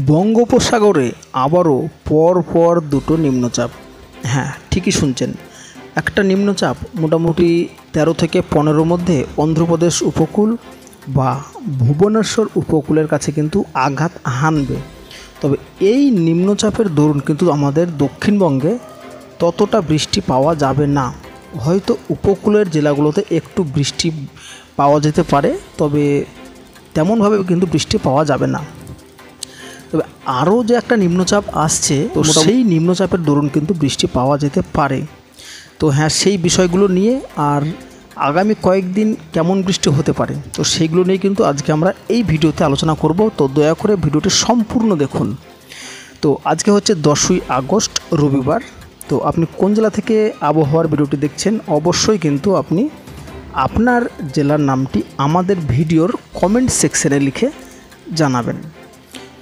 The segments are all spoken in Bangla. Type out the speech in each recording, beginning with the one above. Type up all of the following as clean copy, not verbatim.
বঙ্গোপসাগরে আবারও পর দুটো নিম্নচাপ। হ্যাঁ, ঠিকই শুনছেন, একটা নিম্নচাপ মোটামুটি 13 থেকে 15 মধ্যে অন্ধ্রপ্রদেশ উপকূল বা ভুবনেশ্বর উপকূলের কাছে কিন্তু আঘাত হানবে। তবে এই নিম্নচাপের দরুন কিন্তু আমাদের দক্ষিণবঙ্গে ততটা বৃষ্টি পাওয়া যাবে না। হয়তো উপকূলের জেলাগুলোতে একটু বৃষ্টি পাওয়া যেতে পারে, তবে তেমনভাবে কিন্তু বৃষ্টি পাওয়া যাবে না। তবে আরও যে একটা নিম্নচাপ আসছে, তো সেই নিম্নচাপের দরুন কিন্তু বৃষ্টি পাওয়া যেতে পারে। তো হ্যাঁ, সেই বিষয়গুলো নিয়ে আর আগামী কয়েকদিন কেমন বৃষ্টি হতে পারে, তো সেইগুলো নিয়ে কিন্তু আজকে আমরা এই ভিডিওতে আলোচনা করব। তো দয়া করে ভিডিওটি সম্পূর্ণ দেখুন। তো আজকে হচ্ছে 10ই আগস্ট, রবিবার। তো আপনি কোন জেলা থেকে আবহাওয়ার ভিডিওটি দেখছেন, অবশ্যই কিন্তু আপনি আপনার জেলার নামটি আমাদের ভিডিওর কমেন্ট সেকশনে লিখে জানাবেন।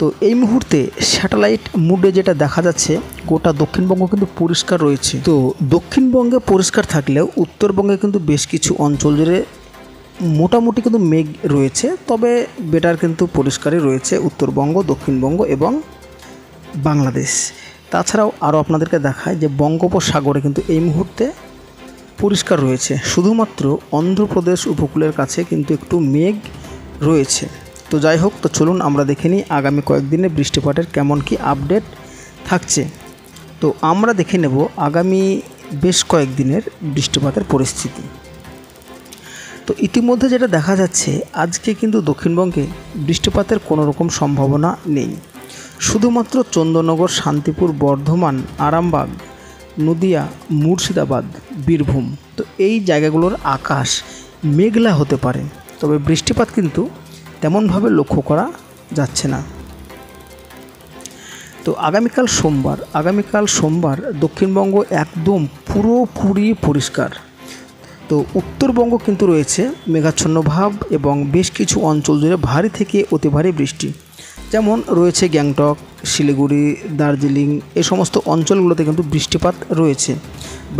তো এই মুহূর্তে স্যাটেলাইট মুডে যেটা দেখা যাচ্ছে, গোটা দক্ষিণবঙ্গ কিন্তু পরিষ্কার রয়েছে। তো দক্ষিণবঙ্গে পরিষ্কার থাকলেও উত্তরবঙ্গে কিন্তু বেশ কিছু অঞ্চল জুড়ে মোটামুটি কিন্তু মেঘ রয়েছে, তবে বেটার কিন্তু পরিষ্কারই রয়েছে উত্তরবঙ্গ, দক্ষিণবঙ্গ এবং বাংলাদেশ। তাছাড়াও আরও আপনাদেরকে দেখায় যে বঙ্গোপসাগরে কিন্তু এই মুহূর্তে পরিষ্কার রয়েছে, শুধুমাত্র অন্ধ্রপ্রদেশ উপকূলের কাছে কিন্তু একটু মেঘ রয়েছে। তো যাই হোক, তো চলুন আমরা দেখে নিই আগামী কয়েকদিনে বৃষ্টিপাতের কেমন কি আপডেট থাকছে। তো আমরা দেখে নেব আগামী বেশ কয়েকদিনের বৃষ্টিপাতের পরিস্থিতি। তো ইতিমধ্যে যেটা দেখা যাচ্ছে, আজকে কিন্তু দক্ষিণবঙ্গে বৃষ্টিপাতের কোনো রকম সম্ভাবনা নেই। শুধুমাত্র চন্দননগর, শান্তিপুর, বর্ধমান, আরামবাগ, নদিয়া, মুর্শিদাবাদ, বীরভূম, তো এই জায়গাগুলোর আকাশ মেঘলা হতে পারে, তবে বৃষ্টিপাত কিন্তু তেমনভাবে লক্ষ্য করা যাচ্ছে না। তো আগামীকাল সোমবার দক্ষিণবঙ্গ একদম পুরোপুরি পরিষ্কার। তো উত্তরবঙ্গ কিন্তু রয়েছে মেঘাচ্ছন্ন ভাব এবং বেশ কিছু অঞ্চল জুড়ে ভারী থেকে অতি ভারী বৃষ্টি, যেমন রয়েছে গ্যাংটক, শিলিগুড়ি, দার্জিলিং, এই সমস্ত অঞ্চলগুলোতে কিন্তু বৃষ্টিপাত রয়েছে।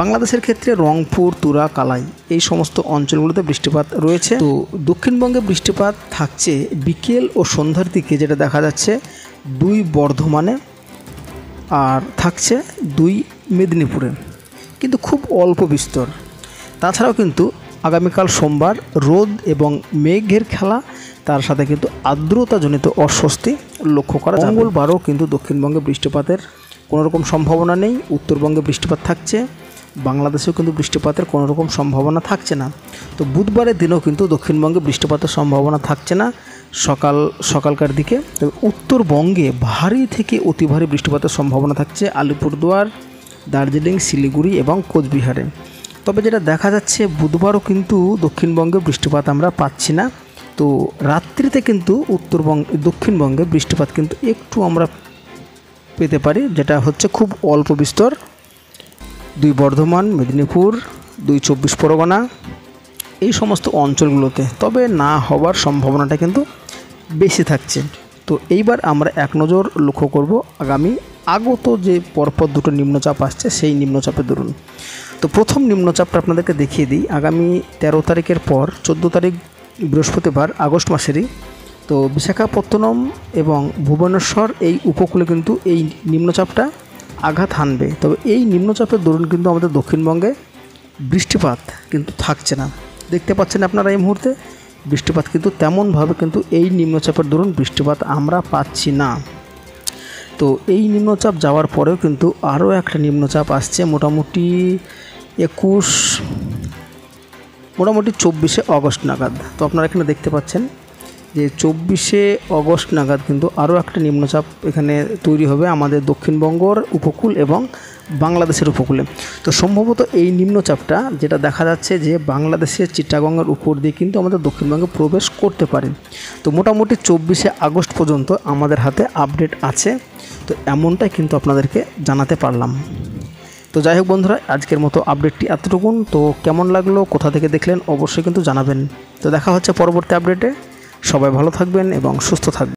বাংলাদেশের ক্ষেত্রে রংপুর, তুরা, কালাই, এই সমস্ত অঞ্চলগুলোতে বৃষ্টিপাত রয়েছে। তো দক্ষিণবঙ্গে বৃষ্টিপাত থাকছে বিকেল ও সন্ধ্যার দিকে, যেটা দেখা যাচ্ছে 2 বর্ধমানে আর থাকছে 2 মেদিনীপুরে, কিন্তু খুব অল্প বিস্তর। তাছাড়াও কিন্তু আগামীকাল সোমবার রোদ এবং মেঘের খেলা, তার সাথে কিন্তু আর্দ্রতাজনিত অস্বস্তি লক্ষ্য করা যাবে। মঙ্গলবারও কিন্তু দক্ষিণবঙ্গে বৃষ্টিপাতের কোনো রকম সম্ভাবনা নেই। উত্তরবঙ্গে বৃষ্টিপাত থাকছে, বাংলাদেশেও কিন্তু বৃষ্টিপাতের কোনো রকম সম্ভাবনা থাকছে না। তো বুধবারের দিনেও কিন্তু দক্ষিণবঙ্গে বৃষ্টিপাতের সম্ভাবনা থাকছে না সকালকার দিকে। তবে উত্তরবঙ্গে ভারী থেকে অতি ভারী বৃষ্টিপাতের সম্ভাবনা থাকছে আলিপুরদুয়ার, দার্জিলিং, শিলিগুড়ি এবং কোচবিহারে। তবে যেটা দেখা যাচ্ছে, বুধবারও কিন্তু দক্ষিণবঙ্গে বৃষ্টিপাত আমরা পাচ্ছি না। তো রাত্রিতে কিন্তু দক্ষিণবঙ্গে বৃষ্টিপাত কিন্তু একটু আমরা পেতে পারি, যেটা হচ্ছে খুব অল্প বিস্তর। 2 বর্ধমান, মেদিনীপুর, 2 24 পরগনা, এই সমস্ত অঞ্চলগুলোতে, তবে না হওয়ার সম্ভাবনাটা কিন্তু বেশি থাকছে। তো এইবার আমরা এক নজর লক্ষ্য করব আগামী আগত যে পরপর দুটো নিম্নচাপ আসছে, সেই নিম্নচাপের দরুন। তো প্রথম নিম্নচাপটা আপনাদেরকে দেখিয়ে দিই। আগামী 13 তারিখের পর 14 তারিখ বৃহস্পতিবার আগস্ট মাসেরই, তো বিশাখাপত্তনম এবং ভুবনেশ্বর এই উপকূলে কিন্তু এই নিম্নচাপটা আঘাত হানবে। তবে এই নিম্নচাপের দরুন কিন্তু আমাদের দক্ষিণবঙ্গে বৃষ্টিপাত কিন্তু থাকছে না। দেখতে পাচ্ছেন আপনারা এই মুহূর্তে বৃষ্টিপাত কিন্তু তেমনভাবে কিন্তু এই নিম্নচাপের দরুন বৃষ্টিপাত আমরা পাচ্ছি না। তো এই নিম্নচাপ যাওয়ার পরেও কিন্তু আরও একটা নিম্নচাপ আসছে মোটামুটি 24 আগস্ট নাগাদ। তো আপনারা এখানে দেখতে পাচ্ছেন যে 24 আগস্ট নাগাদ কিন্তু আরও একটা নিম্নচাপ এখানে তৈরি হবে আমাদের দক্ষিণবঙ্গর উপকূল এবং বাংলাদেশের উপকূলে। তো সম্ভবত এই নিম্নচাপটা, যেটা দেখা যাচ্ছে যে বাংলাদেশের চিটাগংয়ের উপর দিয়ে কিন্তু আমাদের দক্ষিণবঙ্গে প্রবেশ করতে পারে। তো মোটামুটি 24 আগস্ট পর্যন্ত আমাদের হাতে আপডেট আছে। তো এমনটাই কিন্তু আপনাদেরকে জানাতে পারলাম। তো যাই হোক বন্ধুরা, আজকের মতো আপডেটটি এতটুকুন। তো কেমন লাগলো, কোথা থেকে দেখলেন, অবশ্যই কিন্তু জানাবেন। তো দেখা হচ্ছে পরবর্তী আপডেটে। সবাই ভালো থাকবেন এবং সুস্থ থাকবেন।